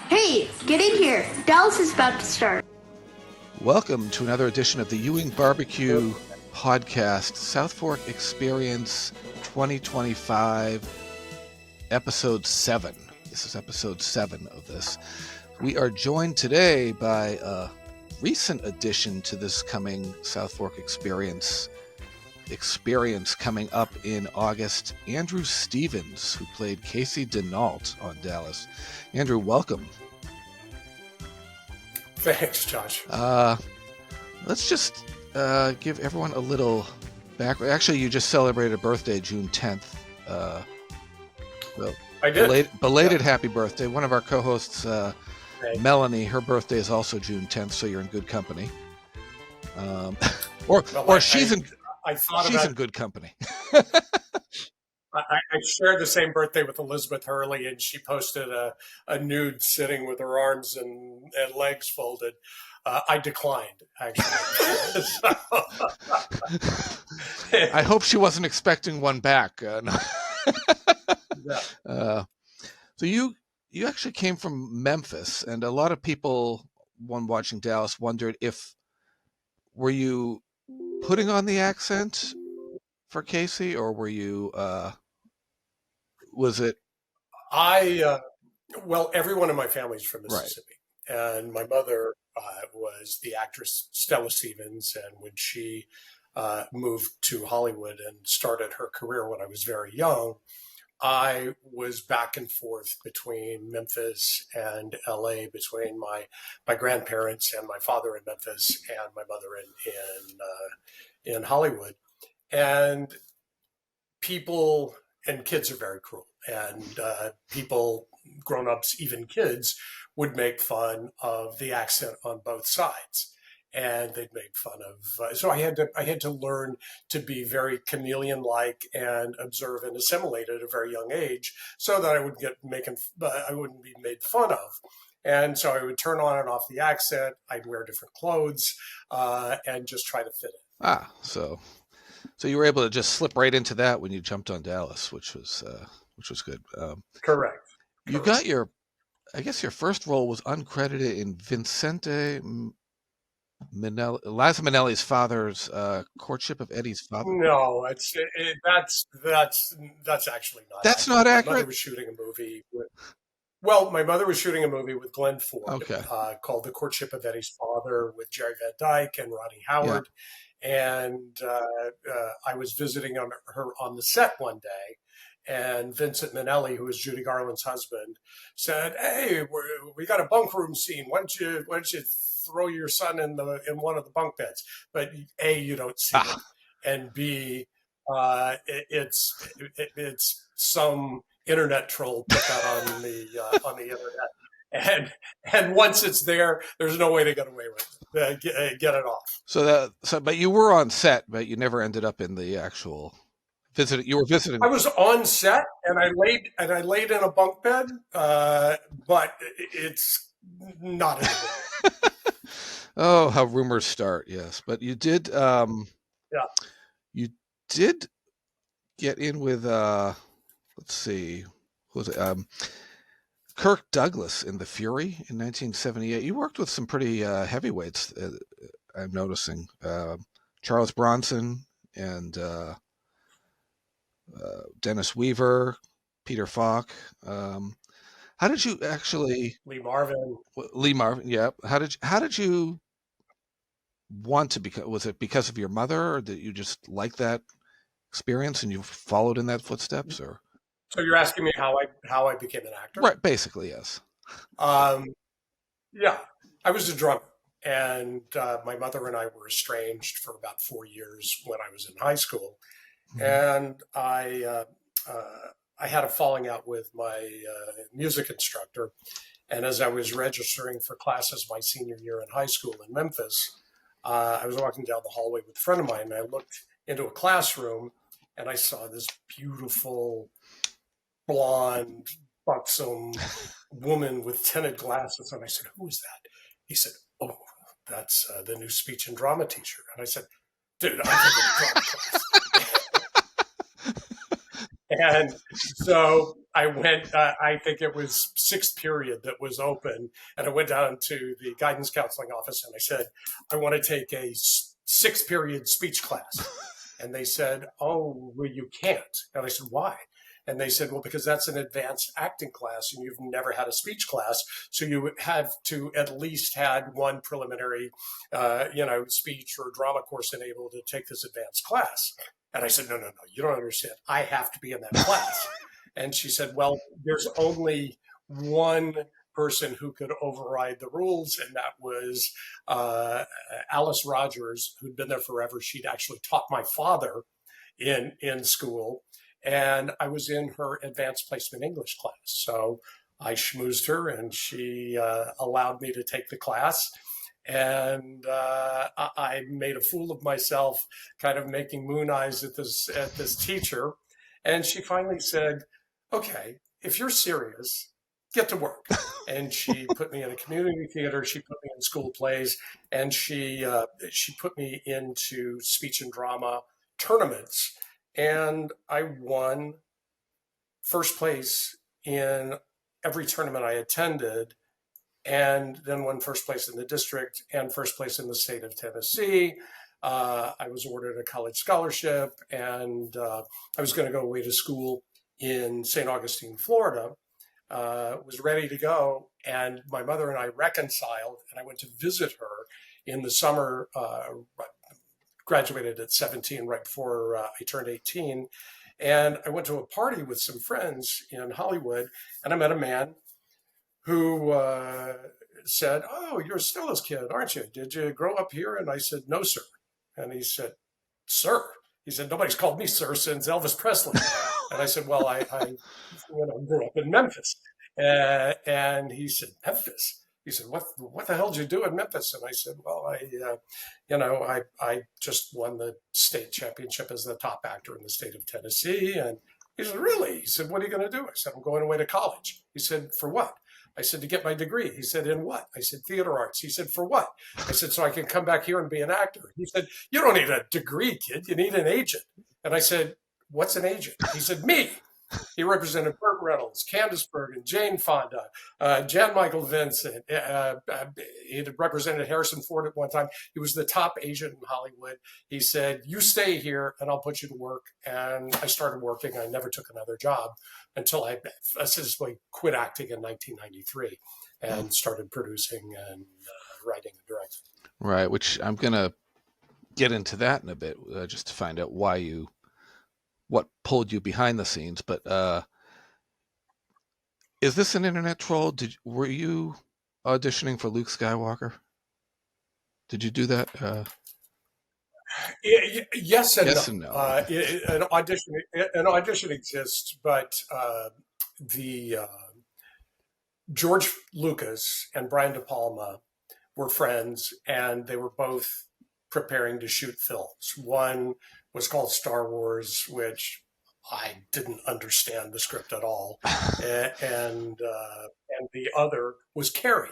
Hey, get in here. Dallas is about to start. Welcome to another edition of the Ewing Barbecue Podcast, Southfork Experience 2025, Episode 7. This is Episode 7 of this. We are joined today by a recent addition to this coming Southfork Experience coming up in August, Andrew Stevens, who played Casey Denault on Dallas. Andrew, welcome. Thanks, Josh. Let's just give everyone a little background. Actually, you just celebrated a birthday, June 10th. I did. Belated happy birthday. One of our co-hosts, Melanie, her birthday is also June 10th, so you're in good company. She's in good company. I shared the same birthday with Elizabeth Hurley, and she posted a nude sitting with her arms and legs folded. I declined, actually. I hope she wasn't expecting one back. No. Yeah. So you actually came from Memphis, and a lot of people, when watching Dallas, wondered were you putting on the accent for Casey, or were you? Was it? Well, everyone in my family is from Mississippi, right. And my mother was the actress Stella Stevens, and when she moved to Hollywood and started her career when I was very young, I was back and forth between Memphis and LA, between my grandparents and my father in Memphis and my mother in Hollywood. And people and kids are very cruel. And people, grown-ups, even kids, would make fun of the accent on both sides. And they'd make fun of. So I had to learn to be very chameleon-like and observe and assimilate at a very young age, so that I wouldn't be made fun of. And so I would turn on and off the accent. I'd wear different clothes and just try to fit in. So you were able to just slip right into that when you jumped on Dallas, which was good. Correct. You got your first role was uncredited in Vincente Liza Minnelli's father's Courtship of Eddie's Father. No, that's actually not. That's not accurate. My mother was shooting a movie with Glenn Ford, called The Courtship of Eddie's Father, with Jerry Van Dyke and Ronnie Howard. Yeah. And I was visiting her on the set one day, and Vincent Minnelli, who was Judy Garland's husband, said, "Hey, we got a bunk room scene. Why don't you throw your son in one of the bunk beds?" But A, you don't see it, and B, it's some internet troll put that on the internet, and once it's there, there's no way to get away with it, get it off. But you were on set, but you never ended up in the actual visit. You were visiting. I was on set, and I laid in a bunk bed, but it's not anymore. Oh, how rumors start! Yes, but you did. You did get in with. Let's see, who was it? Kirk Douglas in The Fury in 1978. You worked with some pretty heavyweights. I'm noticing Charles Bronson and Dennis Weaver, Peter Falk. How did you actually? Lee Marvin. Yeah. How did you want to become? Was it because of your mother, or did you just like that experience and you followed in that footsteps, or? So you're asking me how I became an actor? Right. Basically, yes. Yeah, I was a drummer, and my mother and I were estranged for about 4 years when I was in high school, and I had a falling out with my music instructor, and as I was registering for classes my senior year in high school in Memphis, I was walking down the hallway with a friend of mine, and I looked into a classroom, and I saw this beautiful, blonde, buxom woman with tinted glasses, and I said, "Who is that?" He said, "Oh, that's the new speech and drama teacher." And I said, "Dude, I'm in a drama class." And so I went, I think it was sixth period that was open. And I went down to the guidance counseling office and I said, I want to take a sixth period speech class. And they said, oh, well, you can't. And I said, why? And they said, well, because that's an advanced acting class and you've never had a speech class. So you would have to at least had one preliminary, speech or drama course enabled to take this advanced class. And I said, no, you don't understand. I have to be in that class. And she said, well, there's only one person who could override the rules, and that was Alice Rogers, who'd been there forever. She'd actually taught my father in school, and I was in her advanced placement English class. So I schmoozed her, and she allowed me to take the class. And I made a fool of myself, kind of making moon eyes at this teacher. And she finally said, "Okay, if you're serious, get to work." And she put me in a community theater. She put me in school plays, and she put me into speech and drama tournaments. And I won first place in every tournament I attended, and then won first place in the district and first place in the state of Tennessee. I was awarded a college scholarship, and I was going to go away to school in St. Augustine, Florida. Was ready to go, and my mother and I reconciled, and I went to visit her in the summer. Graduated at 17, right before I turned 18. And I went to a party with some friends in Hollywood, and I met a man who said, "Oh, you're Stella's kid, aren't you? Did you grow up here?" And I said, "No, sir." And he said, "Sir?" He said, "Nobody's called me sir since Elvis Presley." And I said, "Well, I grew up in Memphis." And he said, "Memphis?" He said, "What the hell did you do in Memphis?" And I said, "Well, I just won the state championship as the top actor in the state of Tennessee." And he said, "Really?" He said, "What are you going to do?" I said, "I'm going away to college." He said, "For what?" I said, "To get my degree." He said, "In what?" I said, "Theater arts." He said, "For what?" I said, "So I can come back here and be an actor." He said, "You don't need a degree, kid. You need an agent." And I said, "What's an agent?" He said, "Me." He represented Burt Reynolds, Candice Bergen, Jane Fonda, Jan Michael Vincent. He had represented Harrison Ford at one time. He was the top agent in Hollywood. He said, "You stay here and I'll put you to work." And I started working. I never took another job until I essentially quit acting in 1993 and started producing and writing and directing. Right, which I'm going to get into that in a bit, just to find out what pulled you behind the scenes. But is this an internet troll? Were you auditioning for Luke Skywalker? Did you do that? Yes and Yes no. and no. An audition exists, but the George Lucas and Brian De Palma were friends, and they were both preparing to shoot films. One was called Star Wars, which I didn't understand the script at all, and the other was Carrie,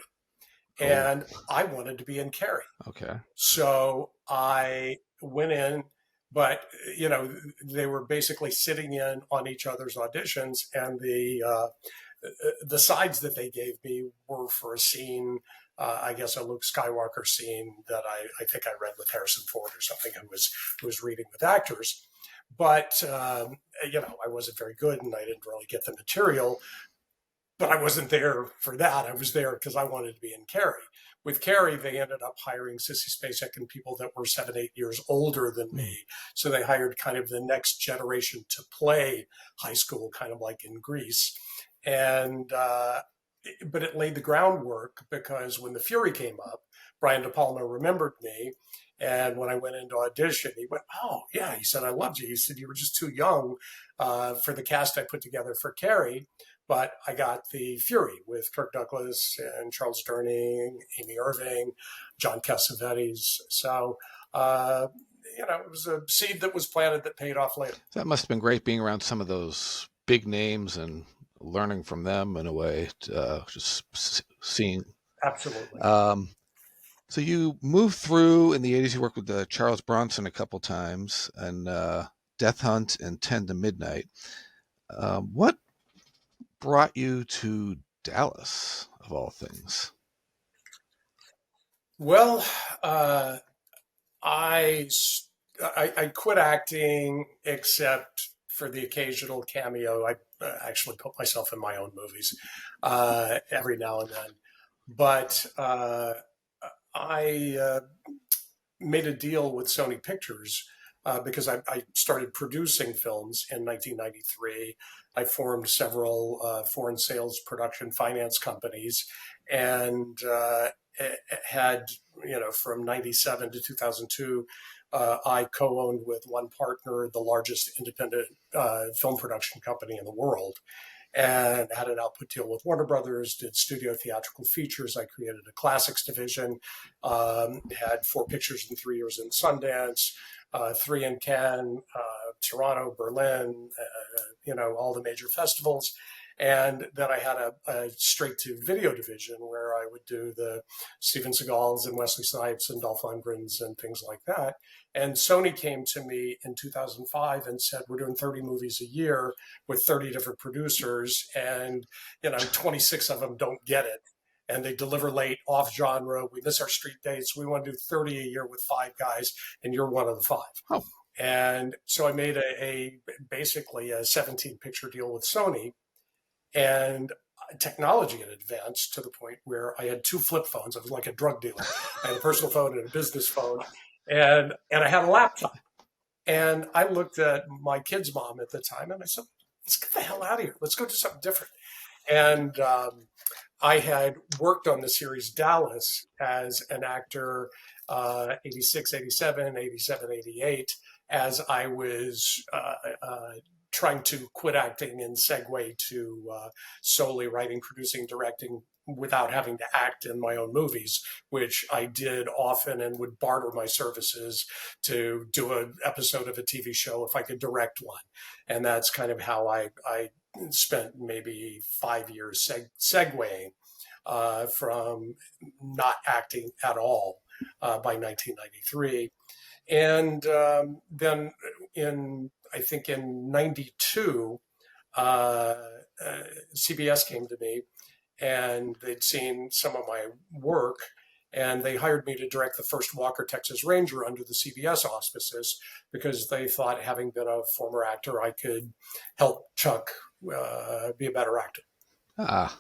and I wanted to be in Carrie. Okay. So I went in, but they were basically sitting in on each other's auditions, and the sides that they gave me were for a scene, I guess a Luke Skywalker scene that I think I read with Harrison Ford or something, who was reading with actors. But I wasn't very good, and I didn't really get the material. But I wasn't there for that. I was there because I wanted to be in Carrie. With Carrie, they ended up hiring Sissy Spacek and people that were 7-8 years older than me. So they hired kind of the next generation to play high school, kind of like in Grease. And but it laid the groundwork, because when The Fury came up, Brian De Palma remembered me. And when I went into audition, he went, "Oh, yeah." He said, "I loved you." He said, "You were just too young for the cast I put together for Carrie." But I got The Fury with Kirk Douglas and Charles Durning, Amy Irving, John Cassavetes. So, it was a seed that was planted that paid off later. That must have been great, being around some of those big names and learning from them in a way, just seeing. Absolutely. So you moved through in the 80s. You worked with Charles Bronson a couple times, and Death Hunt and 10 to Midnight. What brought you to Dallas, of all things? Well, I, I quit acting except for the occasional cameo. I actually put myself in my own movies every now and then. But I made a deal with Sony Pictures because I started producing films in 1993. I formed several foreign sales production finance companies and had, from 97 to 2002, I co owned with one partner the largest independent film production company in the world and had an output deal with Warner Brothers, did studio theatrical features. I created a classics division, had 4 pictures in 3 years in Sundance, 3 in Cannes, Toronto, Berlin, all the major festivals. And then I had a straight to video division where I would do the Steven Seagals and Wesley Snipes and Dolph Lundgrens and things like that. And Sony came to me in 2005 and said, we're doing 30 movies a year with 30 different producers, and 26 of them don't get it. And they deliver late, off genre. We miss our street dates. We want to do 30 a year with 5 guys, and you're one of the 5. Oh, And so I made basically a 17 picture deal with Sony, and technology had advanced to the point where I had 2 flip phones. I was like a drug dealer. I had a personal phone and a business phone, and I had a laptop. And I looked at my kid's mom at the time, and I said, "Let's get the hell out of here. Let's go do something different." And I had worked on the series Dallas as an actor, 86, 87, 87, 88, as I was trying to quit acting and segue to solely writing, producing, directing without having to act in my own movies, which I did often and would barter my services to do an episode of a TV show if I could direct one. And that's kind of how I spent maybe 5 years segueing from not acting at all by 1993. And then I think in 92, CBS came to me and they'd seen some of my work and they hired me to direct the first Walker, Texas Ranger under the CBS auspices because they thought, having been a former actor, I could help Chuck be a better actor. Ah,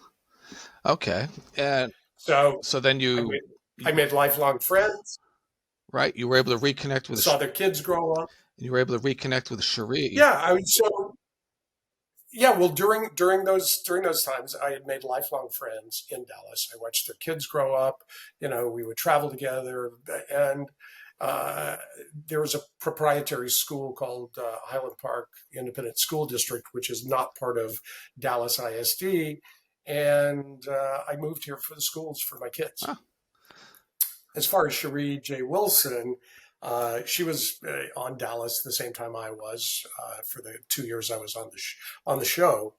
okay. And So so then I made lifelong friends. right, you were able to reconnect with Saw their kids grow up. you were able to reconnect with Cherie. Yeah, I was so. Yeah, well, during those times, I had made lifelong friends in Dallas. I watched their kids grow up. We would travel together, and there was a proprietary school called Highland Park Independent School District, which is not part of Dallas ISD. And I moved here for the schools for my kids. Huh. As far as Cherie J. Wilson, she was on Dallas the same time I was for the 2 years I was on the show,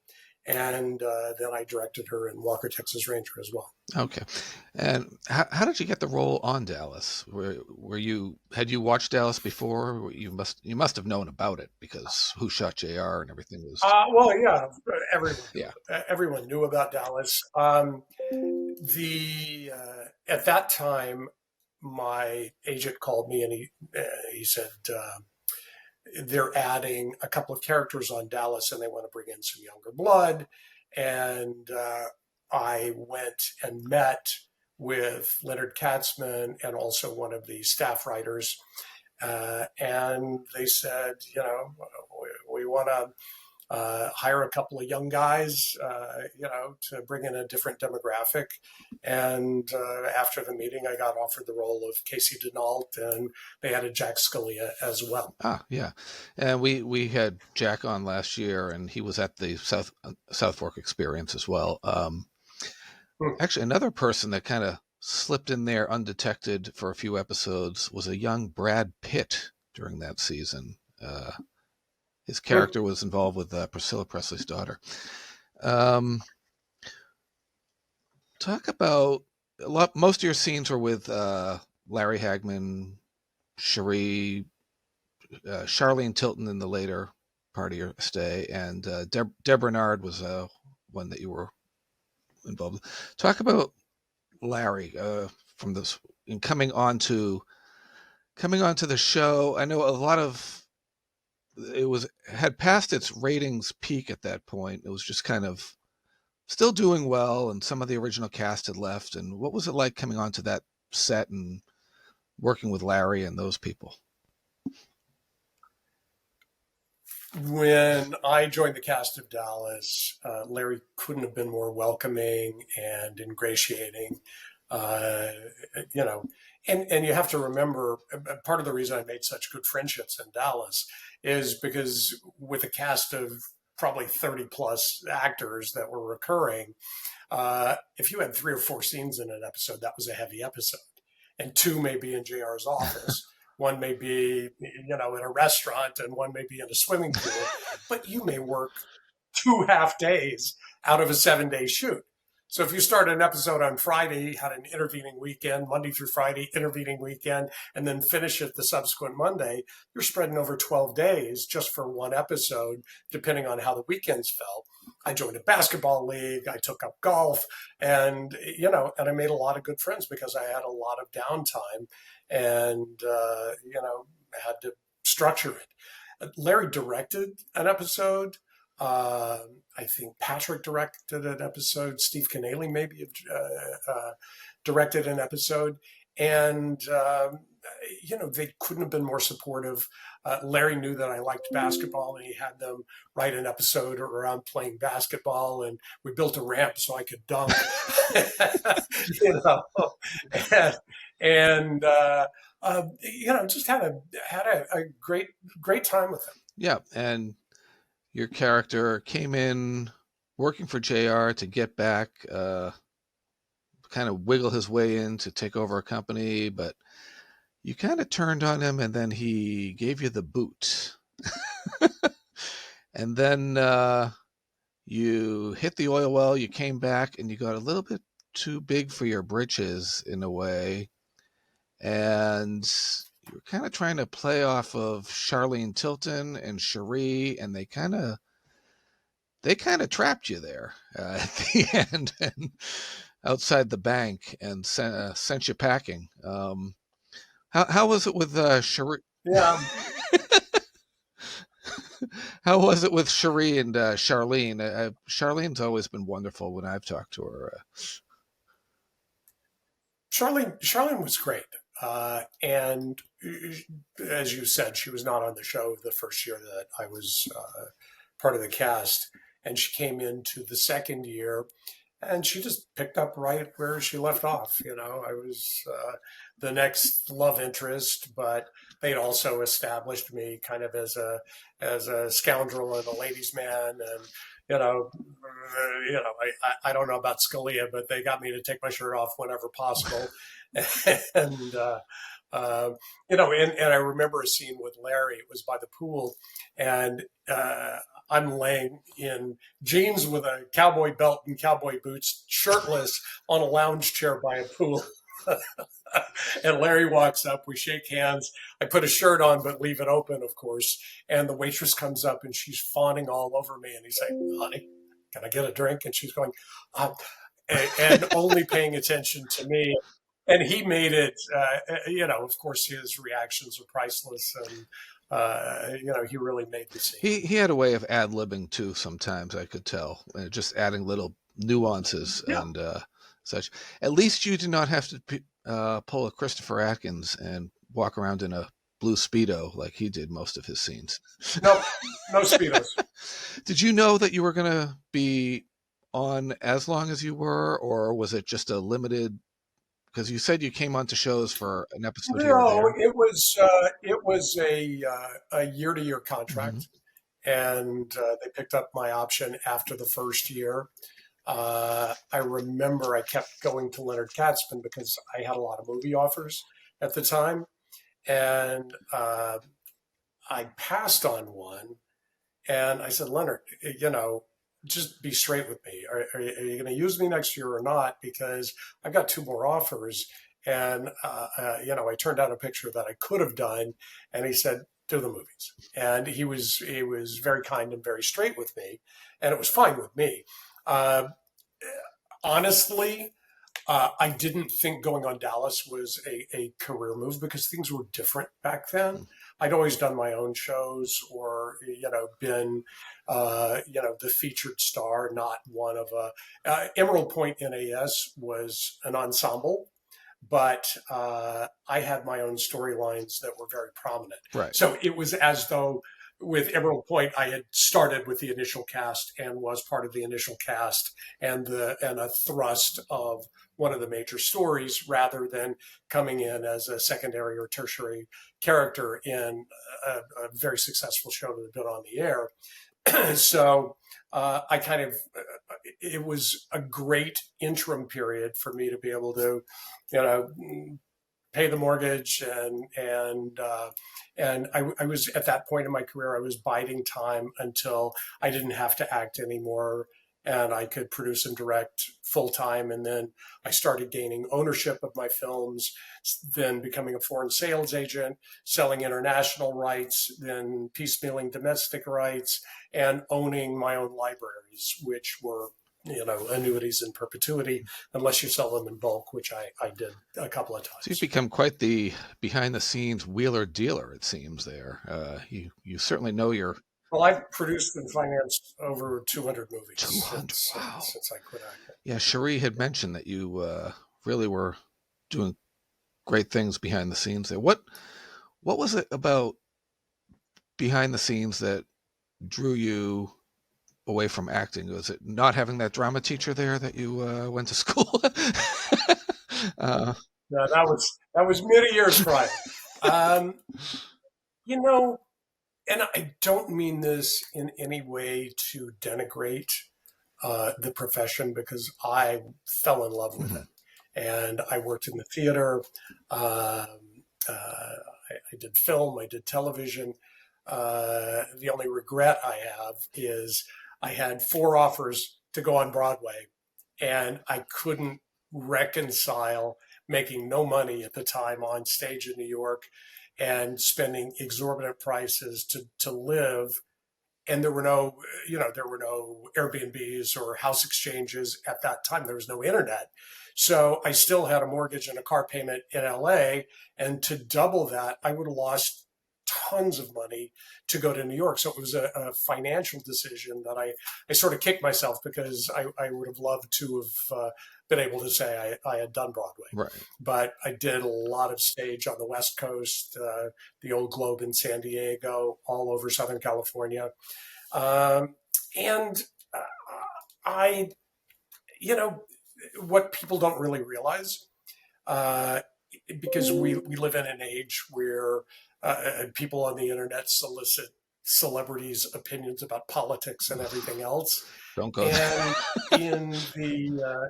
and then I directed her in Walker, Texas Ranger as well. Okay. And how did you get the role on Dallas? Had you watched Dallas before? You must have known about it because Who Shot JR and everything was. Well, yeah, everyone. Yeah. Everyone knew about Dallas. At that time, my agent called me and he said they're adding a couple of characters on Dallas and they want to bring in some younger blood. And I went and met with Leonard Katzman and also one of the staff writers. And they said, we want to hire a couple of young guys, to bring in a different demographic. And after the meeting, I got offered the role of Casey Denault, and they added Jack Scalia as well. Ah, yeah. And we had Jack on last year, and he was at the Southfork Experience as well. Actually, another person that kind of slipped in there undetected for a few episodes was a young Brad Pitt during that season. His character was involved with Priscilla Presley's daughter. Talk about most of your scenes were with Larry Hagman, Cherie, Charlene Tilton in the later part of your stay, and Deb Bernard was one that you were involved with. Talk about Larry from this in coming onto the show. I know a lot of it was had passed its ratings peak at that point. It was just kind of still doing well, and some of the original cast had left. And what was it like coming onto that set and working with Larry and those people? When I joined the cast of Dallas, Larry couldn't have been more welcoming and ingratiating. Uh, you know, and you have to remember part of the reason I made such good friendships in Dallas is because with a cast of probably 30 plus actors that were recurring, if you had 3 or 4 scenes in an episode, that was a heavy episode. And two may be in JR's office. One may be, in a restaurant, and one may be in a swimming pool. But you may work 2 half days out of a 7-day shoot. So if you start an episode on Friday, had an intervening weekend, Monday through Friday, intervening weekend, and then finish it the subsequent Monday, you're spreading over 12 days just for one episode, depending on how the weekends fell. I joined a basketball league. I took up golf, and I made a lot of good friends because I had a lot of downtime, and had to structure it. Larry directed an episode. I think Patrick directed an episode. Steve Canale maybe directed an episode, and they couldn't have been more supportive. Larry knew that I liked basketball, and he had them write an episode around playing basketball, and we built a ramp so I could dunk. and just had a great time with him. Yeah, and your character came in working for JR to get back, kind of wiggle his way in to take over a company, but you kind of turned on him, and then he gave you the boot. And then you hit the oil well, you came back, and you got a little bit too big for your britches in a way. And you were kind of trying to play off of Charlene Tilton and Cherie, and they kind of trapped you there at the end and outside the bank and sent you packing. How was it with Cherie? Yeah. How was it with Cherie and Charlene? Charlene's always been wonderful when I've talked to her. Charlene was great. And as you said, she was not on the show the first year that I was part of the cast. And she came into the second year, and she just picked up right where she left off. I was the next love interest, but they'd also established me kind of as a scoundrel and a ladies' man. And I don't know about Scalia, but they got me to take my shirt off whenever possible. and I remember a scene with Larry. It was by the pool, and I'm laying in jeans with a cowboy belt and cowboy boots, shirtless on a lounge chair by a pool. And Larry walks up, we shake hands. I put a shirt on, but leave it open, of course. And the waitress comes up, and she's fawning all over me. And he's like, "Honey, can I get a drink?" And she's going, and only paying attention to me. And he made it, of course, his reactions are priceless. And, he really made the scene. He had a way of ad-libbing too sometimes, I could tell. Just adding little nuances and such. At least you did not have to pull a Christopher Atkins and walk around in a blue Speedo like he did most of his scenes. No Speedos. Did you know that you were going to be on as long as you were, or was it just a limited? Because you said you came onto shows for an episode here or there. It was a year-to-year contract, and they picked up my option after the first year. I remember I kept going to Leonard Katzman because I had a lot of movie offers at the time, and I passed on one, and I said, "Leonard, just be straight with me. Are you going to use me next year or not? Because I got 2 more offers." And, I turned out a picture that I could have done. And he said, to the movies. And he was very kind and very straight with me, and it was fine with me. Uh, Honestly, I didn't think going on Dallas was a career move because things were different back then. I'd always done my own shows or, been, the featured star, not one of Emerald Point NAS was an ensemble, but I had my own storylines that were very prominent. Right. So it was as though with Emerald Point, I had started with the initial cast and was part of the initial cast and a thrust of one of the major stories rather than coming in as a secondary or tertiary character in a very successful show that had been on the air. So I kind of, it was a great interim period for me to be able to, pay the mortgage and I was at that point in my career, I was biding time until I didn't have to act anymore and I could produce and direct full time. And then I started gaining ownership of my films, then becoming a foreign sales agent, selling international rights, then piecemealing domestic rights, and owning my own libraries, which were annuities in perpetuity, unless you sell them in bulk, which I did a couple of times. So you've become quite the behind-the-scenes wheeler dealer, it seems. There, you certainly know your. Well, I've produced and financed over 200 movies 200, wow. Since I quit acting. Yeah, Cherie had mentioned that you really were doing great things behind the scenes there. What was it about behind the scenes that drew you away from acting? Was it not having that drama teacher there that you went to school? No, that was many years prior. And I don't mean this in any way to denigrate the profession because I fell in love with it, and I worked in the theater. I did film. I did television. The only regret I have is I had 4 offers to go on Broadway, and I couldn't reconcile making no money at the time on stage in New York and spending exorbitant prices to live. And there were no Airbnbs or house exchanges at that time. There was no internet. So I still had a mortgage and a car payment in LA. And to double that, I would have lost tons of money to go to New York. So it was a financial decision that I sort of kicked myself because I would have loved to have been able to say I had done Broadway. Right. But I did a lot of stage on the West Coast, the Old Globe in San Diego, all over Southern California. And what people don't really realize, because we live in an age where people on the internet solicit celebrities' opinions about politics and everything else. Don't go. And in the,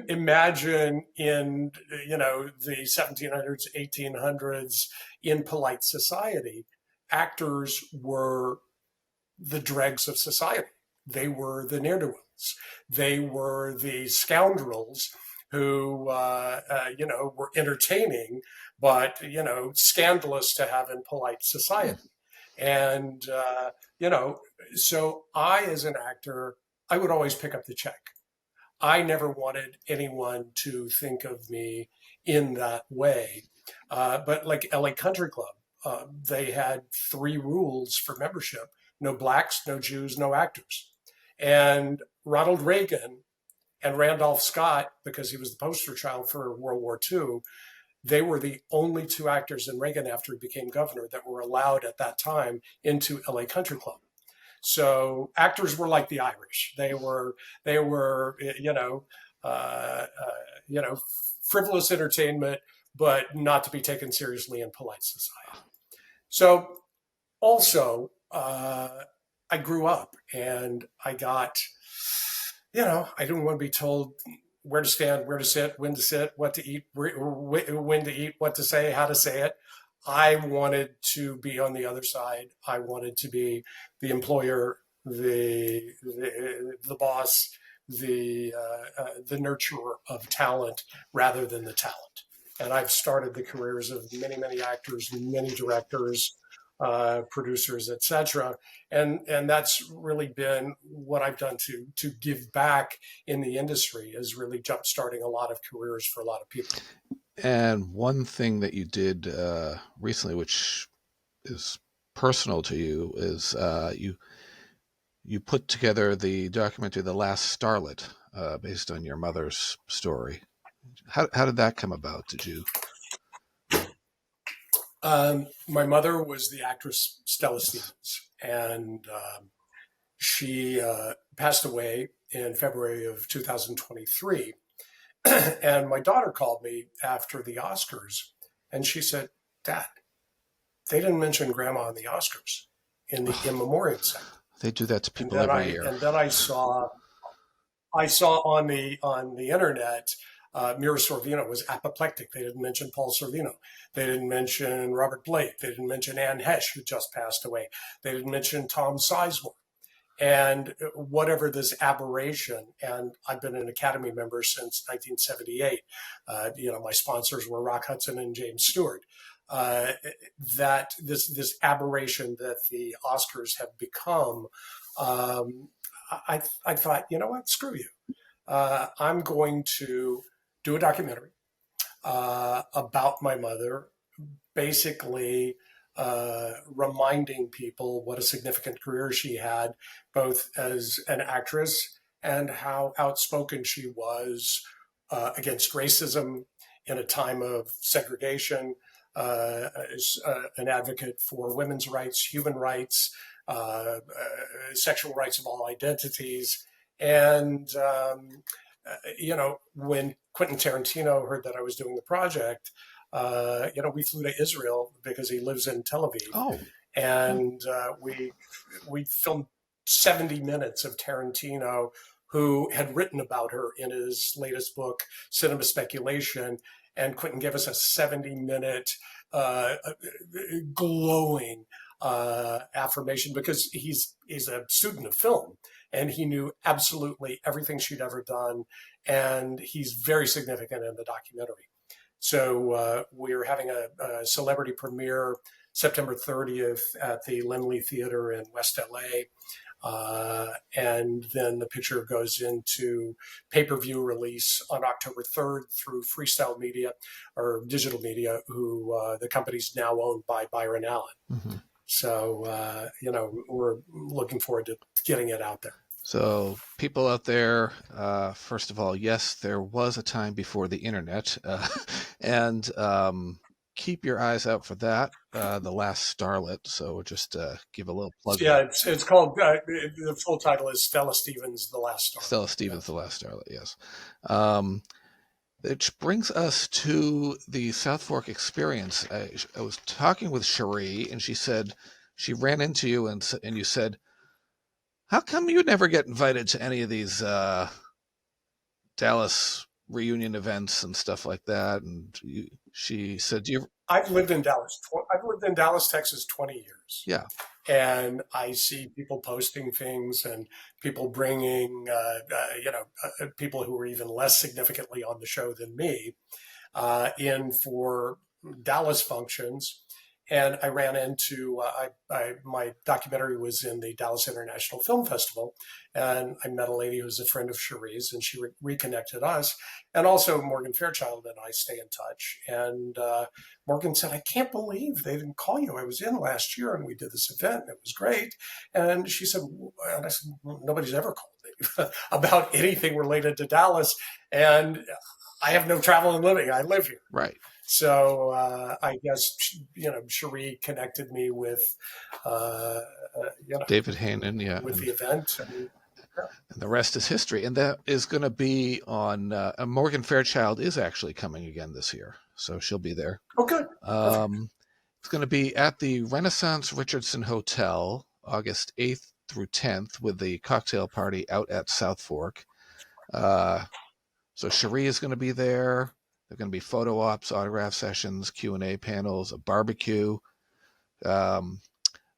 imagine in, the 1700s, 1800s, in polite society, actors were the dregs of society. They were the ne'er-do-wells. They were the scoundrels who, were entertaining, but, scandalous to have in polite society. And, so I, as an actor, I would always pick up the check. I never wanted anyone to think of me in that way. But like LA Country Club, they had 3 rules for membership: no blacks, no Jews, no actors. And Ronald Reagan and Randolph Scott, because he was the poster child for World War II, they were the only 2 actors in Reagan after he became governor that were allowed at that time into LA Country Club. So actors were like the Irish. They were frivolous entertainment, but not to be taken seriously in polite society. So also, I grew up and I got, I didn't want to be told where to stand, where to sit, what to eat, when to eat, what to say, how to say it. I wanted to be on the other side. I wanted to be the employer, the boss, the nurturer of talent rather than the talent. and I've started the careers of many, many actors, many directors, producers, etc. And that's really been what I've done to give back in the industry, is really jump starting a lot of careers for a lot of people. And one thing that you did recently, which is personal to you, is you put together the documentary "The Last Starlet," based on your mother's story. How did that come about? Did you? My mother was the actress Stella Stevens, and she passed away in February of 2023. And my daughter called me after the Oscars, and she said, "Dad, they didn't mention Grandma in the Oscars in the in memoriam segment." They do that to And people then every I year. and then I saw on the internet, Mira Sorvino was apoplectic. They didn't mention Paul Sorvino. They didn't mention Robert Blake. They didn't mention Anne Hesh, who just passed away. They didn't mention Tom Sizemore. And whatever this aberration, and I've been an Academy member since 1978. My sponsors were Rock Hudson and James Stewart. That this aberration that the Oscars have become, I thought, you know what, screw you. I'm going to do a documentary about my mother, basically reminding people what a significant career she had, both as an actress and how outspoken she was against racism in a time of segregation, as an advocate for women's rights, human rights, sexual rights of all identities. And, when Quentin Tarantino heard that I was doing the project, we flew to Israel because he lives in Tel Aviv, Oh, and we filmed 70 minutes of Tarantino, who had written about her in his latest book, Cinema Speculation. And Quentin gave us a 70-minute glowing affirmation, because he's a student of film, and he knew absolutely everything she'd ever done, and he's very significant in the documentary. So we're having a celebrity premiere September 30th at the Lindley Theater in West LA. And then the picture goes into pay-per-view release on October 3rd through Freestyle Media, or Digital Media, who the company's now owned by Byron Allen. mm-hmm. So, we're looking forward to getting it out there. So, people out there, first of all, yes, there was a time before the internet, and keep your eyes out for that, The Last Starlet. So, just give a little plug. Yeah, it's called, the full title is Stella Stevens, The Last Starlet. Stella Stevens, The Last Starlet, yes. Which brings us to the Southfork Experience. I was talking with Cherie, and she said she ran into you, and you said, how come you never get invited to any of these Dallas reunion events and stuff like that? And she said, I've lived in Dallas. I've lived in Dallas, Texas, 20 years. Yeah. And I see people posting things, and people bringing, people who are even less significantly on the show than me, in for Dallas functions. And I ran into, my documentary was in the Dallas International Film Festival, and I met a lady who's a friend of Cherie's, and she reconnected us. And also Morgan Fairchild and I stay in touch. And Morgan said, I can't believe they didn't call you. I was in last year and we did this event, and it was great. And she said, and I said, nobody's ever called me about anything related to Dallas. And I have no travel and living. I live here. Right. So I guess, Cherie connected me with, David Heyman, yeah, with the event. And the rest is history. And that is going to be on, Morgan Fairchild is actually coming again this year. So she'll be there. Oh, good. It's going to be at the Renaissance Richardson Hotel, August 8th through 10th, with the cocktail party out at Southfork. So Cherie is going to be there. There are going to be photo ops, autograph sessions, Q&A panels, a barbecue. The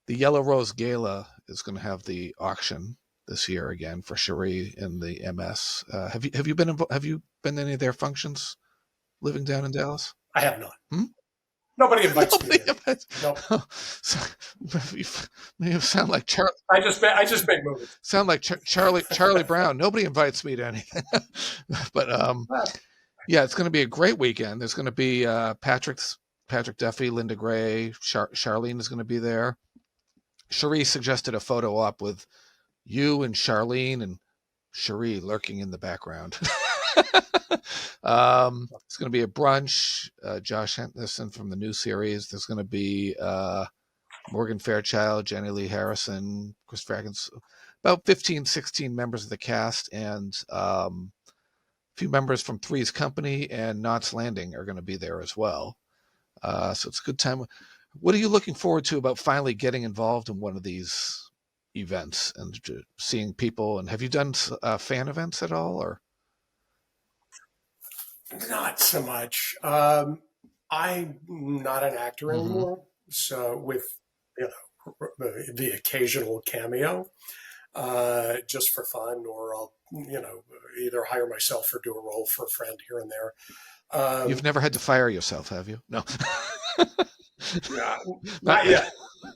Yellow Rose Gala is going to have the auction this year again for Cherie and the MS. Have you been to any of their functions living down in Dallas? I have not. Hmm? Nobody invites me. Nope. So, you sound like I just make movies. Sound like Charlie Brown. Nobody invites me to anything. But yeah, it's going to be a great weekend. There's going to be Patrick Duffy, Linda Gray, Charlene is going to be there. Cherie suggested a photo op with you and Charlene and Cherie lurking in the background. It's going to be a brunch. Josh Henderson from the new series. There's going to be Morgan Fairchild, Jenny Lee Harrison, Chris Fraggins, about 15, 16 members of the cast, and a few members from Three's Company and Knots Landing are going to be there as well. So it's a good time. What are you looking forward to about finally getting involved in one of these events and seeing people? And have you done fan events at all, or? Not so much. I'm not an actor anymore, so with the occasional cameo, just for fun, or I'll either hire myself or do a role for a friend here and there. You've never had to fire yourself, have you? No. Not yet.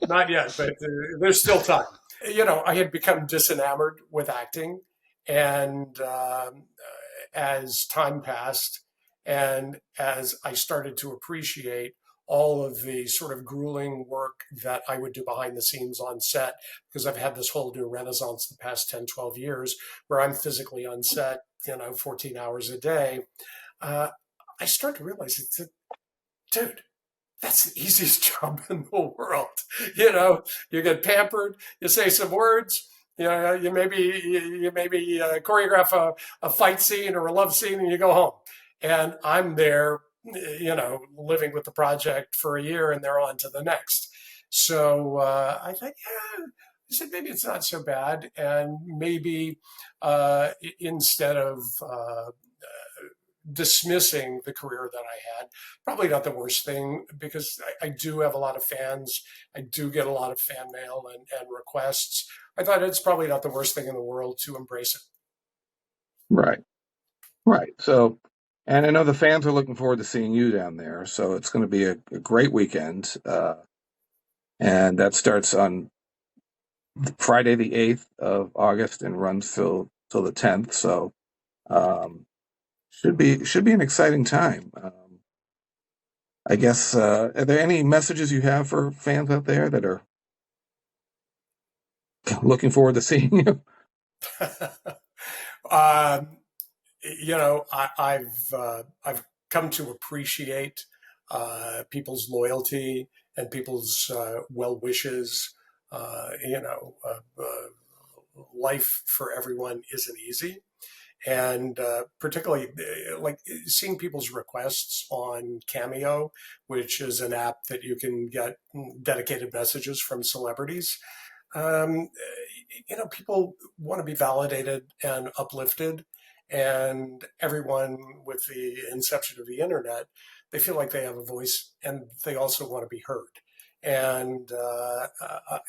Not yet, but there's still time. I had become disenamored with acting, and as time passed, and as I started to appreciate all of the sort of grueling work that I would do behind the scenes on set, because I've had this whole new renaissance the past 10, 12 years where I'm physically on set, 14 hours a day. I start to realize that, dude, that's the easiest job in the world. You get pampered, you say some words, you maybe choreograph a fight scene or a love scene, and you go home. And I'm there, living with the project for a year, and they're on to the next. So I thought, I said maybe it's not so bad, and maybe instead of dismissing the career that I had, probably not the worst thing, because I do have a lot of fans. I do get a lot of fan mail and requests. I thought it's probably not the worst thing in the world to embrace it. Right. So, and I know the fans are looking forward to seeing you down there. So it's going to be a great weekend. And that starts on Friday, the 8th of August, and runs till the 10th. So, should be an exciting time. I guess, are there any messages you have for fans out there that are looking forward to seeing you? I've come to appreciate people's loyalty and people's well wishes. Life for everyone isn't easy. And particularly like seeing people's requests on Cameo, which is an app that you can get dedicated messages from celebrities. People want to be validated and uplifted, and everyone with the inception of the internet, they feel like they have a voice, and they also want to be heard. And I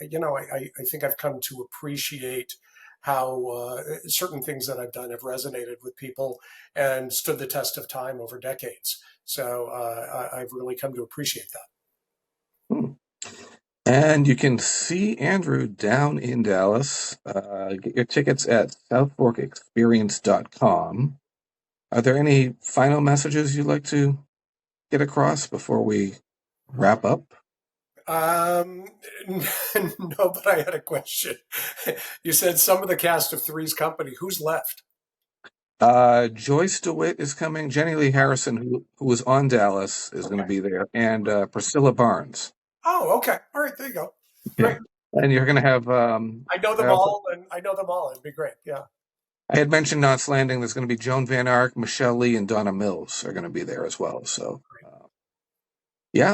think I've come to appreciate how certain things that I've done have resonated with people and stood the test of time over decades. So I've really come to appreciate that. And you can see Andrew down in Dallas. Get your tickets at southforkexperience.com. Are there any final messages you'd like to get across before we wrap up? No, but I had a question. You said some of the cast of Three's Company. Who's left? Joyce DeWitt is coming. Jenny Lee Harrison, who was on Dallas, is going to be there, and Priscilla Barnes. Oh, okay. All right, there you go. Great. And you're going to have. I know them all. It'd be great. Yeah. I had mentioned Knots Landing. There's going to be Joan Van Ark, Michelle Lee, and Donna Mills are going to be there as well. So.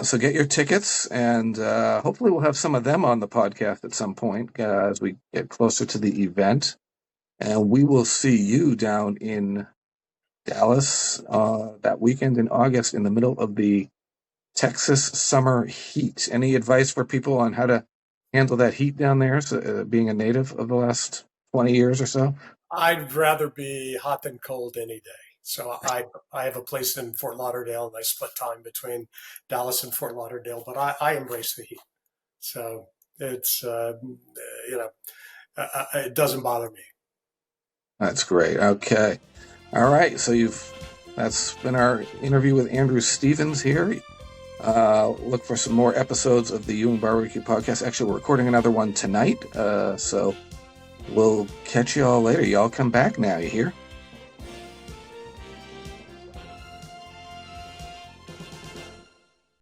So get your tickets, and hopefully we'll have some of them on the podcast at some point as we get closer to the event. And we will see you down in Dallas that weekend in August in the middle of the Texas summer heat. Any advice for people on how to handle that heat down there, being a native of the last 20 years or so? I'd rather be hot than cold any day. So I have a place in Fort Lauderdale, and I split time between Dallas and Fort Lauderdale, but I embrace the heat. So it's, it doesn't bother me. That's great. Okay. All right. So that's been our interview with Andrew Stevens here. Look for some more episodes of the Ewing Barbecue Podcast. Actually, we're recording another one tonight. So we'll catch you all later. Y'all come back now, you hear?